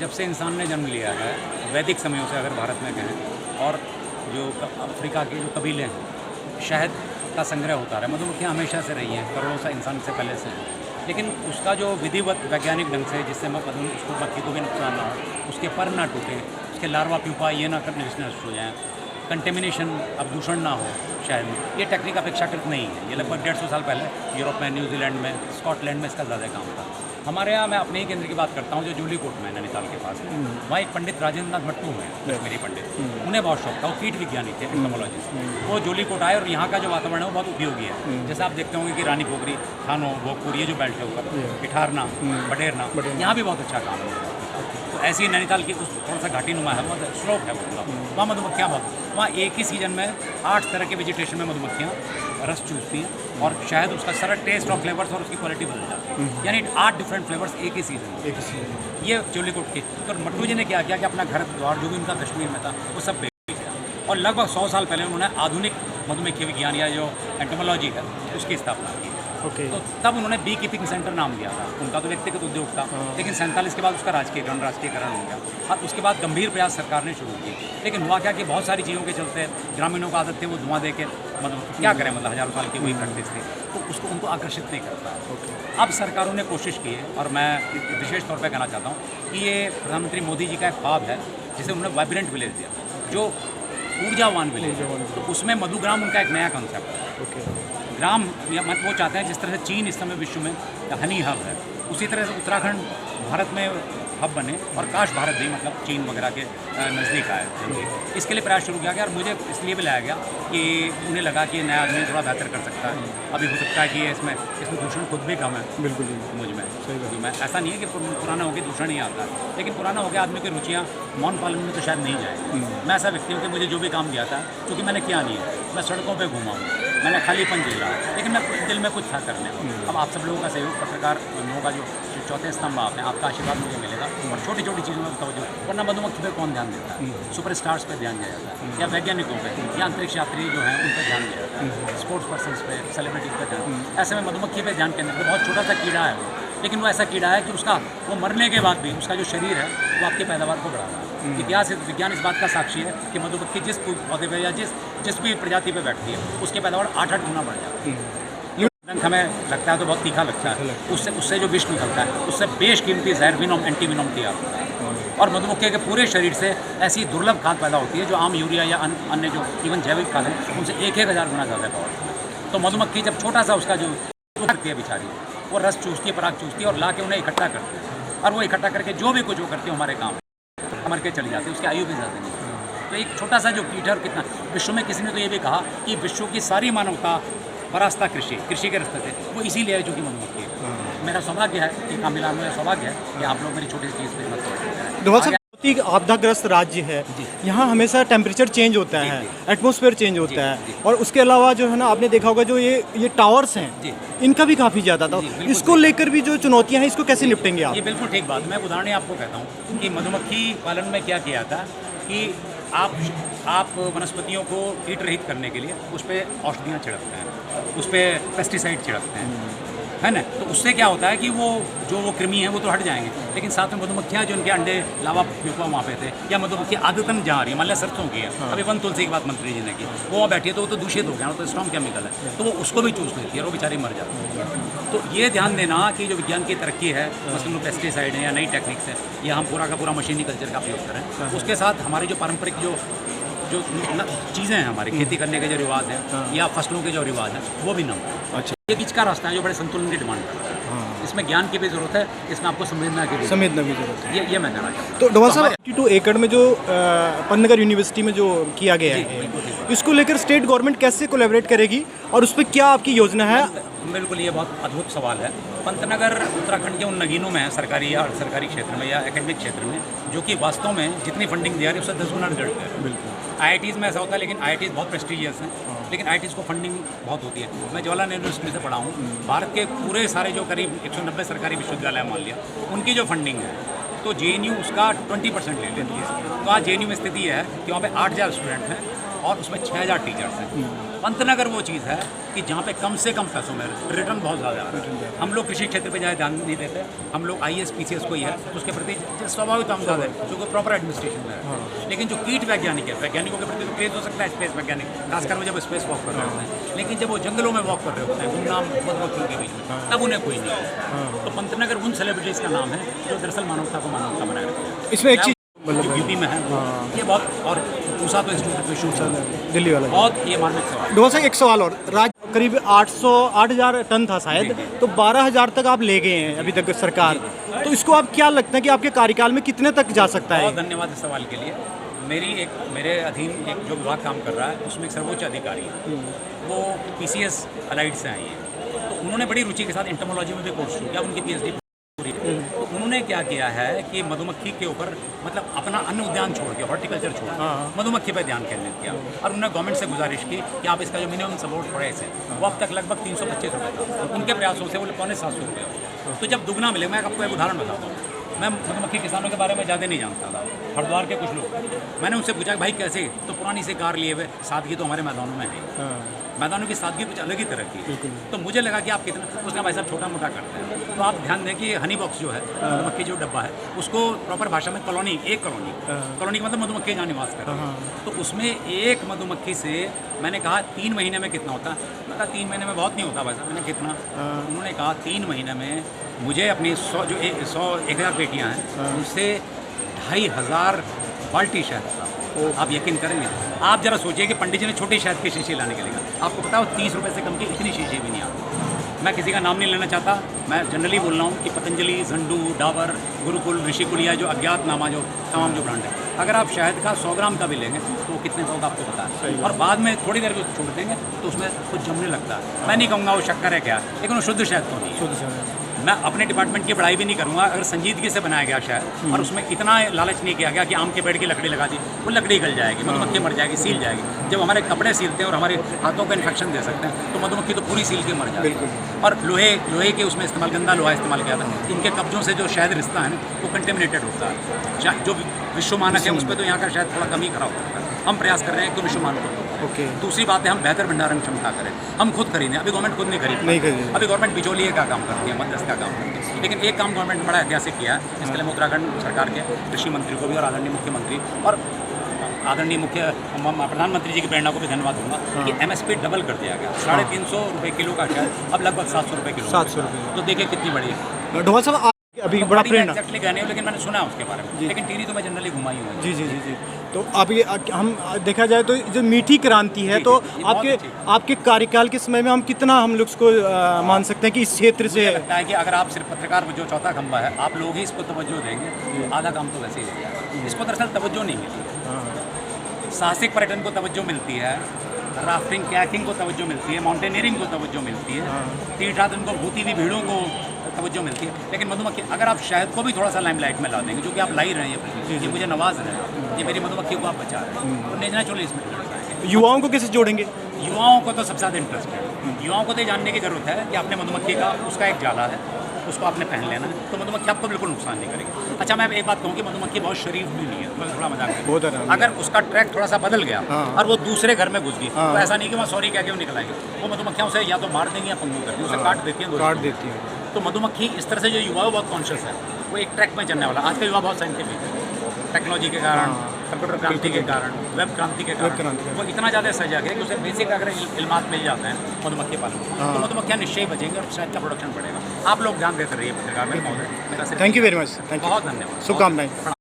जब से इंसान ने जन्म लिया है, वैदिक समयों से अगर भारत में कहें, और जो अफ्रीका के जो कबीले हैं, शहद का संग्रह होता रहा है। मधुमक्खियाँ हमेशा से रही हैं, करोड़ों सा इंसान से पहले से हैं। लेकिन उसका जो विधिवत वैज्ञानिक ढंग से, जिससे उसको मक्खी को भी नुकसान ना हो, उसके पर ना टूटे, उसके लार्वा प्यूपा ये ना नष्ट हो जाएँ, कंटेमिनेशन, अब दूषण ना हो शहर में, ये टेक्निक अपेक्षाकृत नहीं है। ये लगभग 150 साल पहले यूरोप में, न्यूजीलैंड में, स्कॉटलैंड में इसका ज़्यादा काम था। हमारे यहाँ, मैं अपने ही केंद्र की बात करता हूँ, जो जूली कोट में नैनीताल के पास है, वहाँ एक पंडित राजेंद्र नाथ भट्टू हैं, कश्मीरी पंडित, उन्हें बहुत शौक था, वो कीट विज्ञानी थे, एंटोमोलॉजिस्ट। वो जूली कोट आए और यहाँ का जो वातावरण है वो बहुत उपयोगी है। जैसे आप देखते होंगे कि रानी पोखरी, थानो, भोगपुर, ये जो बेल्ट है ऊपर, इठारना, बटेरना, यहाँ भी बहुत अच्छा काम है। तो ऐसी नैनीताल की उस थोड़ा सा घाटी नुमा है, बहुत स्लोप है, मतलब वहाँ मधुमक्खियाँ बहुत, वहाँ एक ही सीजन में 8 तरह के वेजिटेशन में मधुमक्खियाँ रस चूसती हैं और शायद उसका सारा टेस्ट और फ्लेवर्स और उसकी क्वालिटी बदल जाती है। यानी 8 डिफरेंट फ्लेवर्स एक ही सीजन। ये जूली कोट की। तो मट्टू जी ने क्या किया कि अपना घर द्वार जो भी उनका कश्मीर में था वो सब बेच दिया, और लगभग 100 साल पहले उन्होंने आधुनिक मधुमक्खी विज्ञान या जो एंटोमोलॉजी है उसकी स्थापना की। तो तब उन्होंने बी कीपिंग सेंटर नाम दिया था। उनका तो व्यक्तिगत उद्योग था, लेकिन 47 के बाद उसका राष्ट्रीयकरण हो गया, और उसके बाद गंभीर प्रयास सरकार ने शुरू किए। लेकिन हुआ क्या कि बहुत सारी चीज़ों के चलते ग्रामीणों को आदत थी वो धुआं दे के, मतलब क्या करें, मतलब हज़ारों साल की वही प्रैक्टिस थी, तो उसको उनको आकर्षित नहीं करता। अब सरकारों ने कोशिश की है, और मैं विशेष तौर पर कहना चाहता हूँ कि ये प्रधानमंत्री मोदी जी का एक ख्वाब है, जिसे उन्होंने वाइब्रेंट विलेज दिया, जो ऊर्जावान विलेज है। तो उसमें मधुग्राम उनका एक नया कॉन्सेप्ट है। ग्राम या मत वो चाहते हैं, जिस तरह से चीन इस समय विश्व में हनी हब है, उसी तरह से उत्तराखंड भारत में हब बने, और काश भारत भी, मतलब चीन वगैरह के नज़दीक आए। इसके लिए प्रयास शुरू किया गया, और मुझे इसलिए भी लाया गया कि उन्हें लगा कि नया आदमी थोड़ा बेहतर कर सकता है। अभी हो सकता है कि इसमें दूषण खुद भी कम है, बिल्कुल मुझ में। मैं ऐसा नहीं है कि पुराना होकर दूषण ही आता है, लेकिन पुराना होकर आदमी की रुचियाँ मौन पालन में तो शायद नहीं जाए। मैं ऐसा व्यक्ति हूँ कि मुझे जो भी काम दिया था, क्योंकि मैंने किया नहीं है, मैं सड़कों पर घूमा हूँ, मैंने खालीपन झेला, लेकिन मैं दिल में कुछ था करने। अब आप सब लोगों का सहयोग, पत्रकार लोगों का जो चौथे स्तंभ आप हैं, आपका आशीर्वाद मुझे मिलेगा, और छोटी छोटी चीज़ों में तवज्जो, वरना मधुमक्खी पे कौन ध्यान देता है? सुपर स्टार्स पे ध्यान दिया जाता है, या वैज्ञानिकों पे, या अंतरिक्ष यात्री जो हैं उन पर ध्यान दिया जाता है, स्पोर्ट्स पर्सनस पे, सेलिब्रिटीज पे ध्यान। ऐसे में मधुमक्खी पे ध्यान केंद्रित, बहुत छोटा सा कीड़ा है वो, लेकिन वो ऐसा कीड़ा है कि उसका वो मरने के बाद भी उसका जो शरीर है वो आपकी पैदावार को बढ़ा रहा है। इतिहास, विज्ञान इस बात का साक्षी है कि मधुमक्खी जिस पौधे पे या जिस भी प्रजाति पे बैठती है, उसकी पैदावार 8-8 गुना बढ़ जाती है। हमें लगता है तो बहुत तीखा लगता है, उससे जो विष निकलता है, उससे बेशकीमती जहर, विनोम, एंटीविनोम तैयार होता है, और मधुमक्खी के पूरे शरीर से ऐसी दुर्लभ खाद पैदा होती है जो आम यूरिया या अन्य जो इवन जैविक खाद है उनसे 1,000 गुना ज़्यादा पावर। तो मधुमक्खी जब छोटा सा उसका जो करती है बेचारी, वो रस चूसती है, पराग चूसती है, और ला के उन्हें इकट्ठा करती है, और वो इकट्ठा करके जो भी कुछ वो करती है हमारे काम मर के चली जाती है, उसकी आयु भी ज़्यादा नहीं। तो एक छोटा सा जो कीट है, और कितना विश्व में, किसी ने तो ये भी कहा कि विश्व की सारी मानवता रास्ता कृषि के रास्ते से वो इसीलिए है जो कि मधुमक्खी है। मेरा सौभाग्य है कि कामिला, मेरा सौभाग्य है कि आप लोग मेरी छोटी सी चीज़ पर मत बहुत ही आपदाग्रस्त राज्य है, यहाँ हमेशा टेम्परेचर चेंज होता है, एटमॉस्फेयर चेंज होता है, और उसके अलावा जो है ना, आपने देखा होगा जो ये टावर्स हैं, इनका भी काफ़ी ज़्यादा था। इसको लेकर भी जो चुनौतियाँ हैं, इसको कैसे निपटेंगे आप? ये बिल्कुल ठीक बात। मैं उदाहरण आपको कहता हूँ कि मधुमक्खी पालन में क्या किया था कि आप वनस्पतियों को कीट रहित करने के लिए उस पर औषधियाँ छिड़कते हैं, उस पर पेस्टिसाइड छिड़कते हैं, है ना। तो उससे क्या होता है कि वो कृमि है वो तो हट जाएंगे, लेकिन साथ में मधुमक्खियाँ जो उनके अंडे लावा प्यूपा वहाँ पे थे, या मधुमक्खी आदतन जहाँ रही है, मान लिया सरसों की है, अभी वन तुलसी की बात मंत्री जी ने की, वो वहाँ बैठी है तो वो तो दूषित हो गया, तो स्ट्रॉन्ग केमिकल है, तो वो उसको भी चूस लेती है और वो बेचारी मर जाती है। तो ये ध्यान देना कि जो विज्ञान की तरक्की है, मसलन पेस्टिसाइड है या नई टेक्निक्स है, या हम पूरा का पूरा मशीनी कल्चर का उपयोग करें, उसके साथ हमारी जो पारंपरिक जो चीज़ें हैं, हमारी खेती करने के जो रिवाज हैं या फसलों के जो रिवाज हैं, वो भी न हो। अच्छा, ये बीच का रास्ता है जो बड़े संतुलन की डिमांड करता है। इसमें ज्ञान की भी जरूरत है, इसमें आपको संवेदना की भी जरूरत है। ये मैं कहना चाहता हूँ। तो डॉक्टर साहब, 82 एकड़ में जो पंतनगर यूनिवर्सिटी में जो किया गया है, इसको लेकर स्टेट गवर्नमेंट कैसे कोलैबोरेट करेगी, और उस पर क्या आपकी योजना है? बिल्कुल, ये बहुत अद्भुत सवाल है। पंतनगर उत्तराखंड के उन नगीनों में है, सरकारी या सरकारी क्षेत्र में या एकेडमिक क्षेत्र में, जो कि वास्तव में जितनी फंडिंग दिया रही है उससे 10 गुना रिजल्ट है। बिल्कुल IITs में ऐसा होता है, लेकिन IITs बहुत प्रेस्टीजियस हैं, लेकिन IITs को फंडिंग बहुत होती है। मैं जवाहरलाल यूनिवर्सिटी से पढ़ा हूँ, भारत के पूरे सारे जो करीब 190 सरकारी विश्वविद्यालय मान लिया, उनकी जो फंडिंग है तो JNU उसका 20% ले लेती है। तो आज JNU में स्थिति है कि वहाँ पे 8,000 स्टूडेंट हैं और उसमें 6,000 टीचर्स हैं। पंतनगर वो चीज़ है कि जहाँ पे कम से कम पैसों में रिटर्न बहुत ज़्यादा आ रहा है। हम लोग कृषि क्षेत्र पे ज़्यादा ध्यान नहीं देते, हम लोग IAS PCS को ही है तो उसके प्रति स्वाभाविक हम ज़्यादा है जो प्रॉपर एडमिनिस्ट्रेशन में है। लेकिन जो कीट वैज्ञानिक है, वैज्ञानिकों के प्रति तो क्रेज हो सकता है स्पेस वैज्ञानिक, खासकर वो जब स्पेस वॉक कर रहे होते हैं, लेकिन जब वो जंगलों में वॉक कर रहे होते हैं गुमनाम मधुमक्खियों के बीच में, तब उन्हें कोई नहीं है। तो पंतनगर उन सेलिब्रिटीज़ का नाम है जो दरअसल मानवता को मानवता बनाए रखते हैं। इसमें एक चीज़ जो यूपी में है ये बहुत, और पूसा तो इंस्टीट्यूट पे शूट दिल्ली वाला बहुत ये मार्मिक सवाल। डोसा एक सवाल और, राज्य करीब 8,000 टन था शायद, तो 12,000 तक आप ले गए हैं अभी तक सरकार, तो इसको आप क्या लगता है कि आपके कार्यकाल में कितने तक जा सकता है? बहुत धन्यवाद इस सवाल के लिए। मेरे अधीन एक जो विभाग काम कर रहा है उसमें एक सर्वोच्च अधिकारी है, वो PCS अलाइड से आई है, तो उन्होंने बड़ी रुचि के साथ इंटोमोलॉजी में भी कोर्स किया, उनकी PhD। तो उन्होंने क्या किया है कि मधुमक्खी के ऊपर मतलब अपना अन्न उद्यान छोड़ के, हॉर्टिकल्चर छोड़ के मधुमक्खी पर ध्यान केंद्रित किया, और उन्होंने गवर्नमेंट से गुजारिश की कि आप इसका जो मिनिमम सपोर्ट प्राइस है वो अब तक लगभग 325 रुपये था, उनके प्रयासों से वो 750 रुपये। तो जब दुगना मिले, मैं आपको एक उदाहरण बताता हूँ। मैं मधुमक्खी किसानों के बारे में ज़्यादा नहीं जानता था, हरिद्वार के कुछ लोग, मैंने उनसे पूछा भाई कैसे, तो पुरानी से कार लिए हुए, सादगी तो हमारे मैदानों में है, मैदानों की सादगी कुछ अलग ही तरह की। तो मुझे लगा कि आप कितना, उसका भाई साहब छोटा मोटा करते हैं, तो आप ध्यान दें कि हनी बॉक्स जो है, मधुमक्खी जो डब्बा है, उसको प्रॉपर भाषा में कॉलोनी, एक कॉलोनी, कॉलोनी का मतलब मधुमक्खी जहाँ निवास करते हैं, तो उसमें एक मधुमक्खी से मैंने कहा 3 महीने में कितना होता, मैं कहा 3 महीने में बहुत नहीं होता भाई साहब, मैंने कितना, उन्होंने कहा 3 महीने में मुझे अपनी 1,000 पेटियाँ हैं, उससे 2,500 बाल्टी शहद था। आप यकीन करेंगे, आप जरा सोचिए कि पंडित जी ने छोटी शहद की शीशी लाने के लिए कहा, आपको पता हो 30 रुपये से कम की इतनी शीशी भी नहीं आती। मैं किसी का नाम नहीं लेना चाहता, मैं जनरली बोल रहा हूँ कि पतंजलि, झंडू, डाबर, गुरुकुल, ऋषिकुल या जो अज्ञातनामा जो तमाम जो ब्रांड है, अगर आप शहद का 100 ग्राम का भी लेंगे तो कितने का होगा आपको पता है, और बाद में थोड़ी देर को छोड़ देंगे तो उसमें कुछ जमने लगता है। मैं नहीं कहूँगा वो शक्कर है क्या, लेकिन वो शुद्ध शहद तो नहीं है। मैं अपने डिपार्टमेंट की बड़ाई भी नहीं करूँगा, अगर संजीदगी से बनाया गया शहद और उसमें इतना लालच नहीं किया गया कि आम के पेड़ की लकड़ी लगा दी, वो लकड़ी गल जाएगी, मधुमक्खी मर जाएगी, सील जाएगी। जब हमारे कपड़े सीलते हैं और हमारे हाथों को इन्फेक्शन दे सकते हैं, तो मधुमक्खी तो पूरी सील के मर जाएगी। और लोहे के उसमें इस्तेमाल, गंदा लोहा इस्तेमाल किया था, तो उनके कब्जों से जो शहद रिश्ता है वो कंटेमिनेटेड होता है। जो विश्व मानक है उस पर तो यहाँ का शायद थोड़ा कम ही खराब होता है। हम प्रयास कर रहे हैं कि विश्व मानक हो। दूसरी बात है हम बेहतर भंडारण क्षमता करें, हम खुद खरीदें। अभी गवर्नमेंट खुद नहीं खरीद, अभी गवर्नमेंट बिचौलिए का काम करती है, मध्यस्थ का काम करती है। लेकिन एक काम गवर्नमेंट बड़ा ऐतिहासिक किया है, इसके लिए मैं उत्तराखंड सरकार के कृषि मंत्री को भी और आदरणीय मुख्यमंत्री और आदरणीय प्रधानमंत्री जी की प्रेरणा को भी धन्यवाद दूंगा कि MSP डबल कर दिया गया। 350 रुपये किलो का शहद अब लगभग 700 रुपये किलो। 700 रुपये, तो देखिए कितनी बड़ी है। ढोल साहब अभी बड़ा प्रेरणा एक्जैक्टली कहने, लेकिन मैंने सुना उसके बारे में, लेकिन टीवी तो मैं जनरली घुमाई हूँ। जी। तो अभी हम देखा जाए तो जो मीठी क्रांति है, तो आपके कार्यकाल के समय में हम कितना हम लोग इसको मान सकते हैं कि इस क्षेत्र से लगता है कि अगर आप सिर्फ पत्रकार जो चौथा खंबा है, आप लोग ही इसको तवज्जो देंगे, आधा काम तो वैसे ही हो जाएगा। इसको दरअसल तवज्जो नहीं मिलती। साहसिक पर्यटन को तवज्जो मिलती है, राफ्टिंग, कैकिंग को तवज्जो मिलती है, माउंटेनियरिंग को तवज्जो मिलती है, तीर्थयात्रियों को, भूती हुई भीड़ों को तवज्जो मिलती है। लेकिन मधुमक्खी, अगर आप शहद को भी थोड़ा सा लाइमलाइट में ला देंगे, जो कि आप ला ही रहे हैं, ये मुझे नवाज रहे हैं, ये मेरी मधुमक्खी को आप बचा रहे हैं, तो नेचुरली इसमें युवाओं को कैसे जोड़ेंगे? युवाओं को तो सबसे ज़्यादा इंटरेस्ट है। युवाओं को तो जानने की ज़रूरत है कि आपने मधुमक्खी का, उसका एक जाला है, उसको आपने पहन लेना है, तो मधुमक्खी आपको बिल्कुल नुकसान नहीं करेगी। अच्छा, मैं एक बात कहूँ कि मधुमक्खी बहुत शरीफ भी नहीं है, तो थोड़ा मजाक है। अगर उसका ट्रैक थोड़ा सा बदल गया और वो दूसरे घर में घुस गई, तो ऐसा नहीं कि वहाँ सॉरी कह के वो निकल आएगी। वो मधुमक्खियाँ उसे या तो मार देंगी या पंगु करती है, उसे काट देती हैं। तो मधुमक्खी इस तरह से, जो युवा बहुत कॉन्शियस है, वो एक ट्रैक में चलने वाला। आज का युवा बहुत साइंटिफिक है, टेक्नोलॉजी के कारण, कंप्यूटर क्रांति के कारण, वेब क्रांति के कारण वो इतना ज़्यादा सजग है कि उसे बेसिक अगर इल्मात मिल जाते हैं मधुमक्खी पालन, तो मधुमक्खियाँ निश्चय बचेंगे और शहद का प्रोडक्शन बढ़ेगा। आप लोग ध्यान देते रहिए पत्रकार में। थैंक यू वेरी मच, बहुत धन्यवाद, शुभकामनाएं।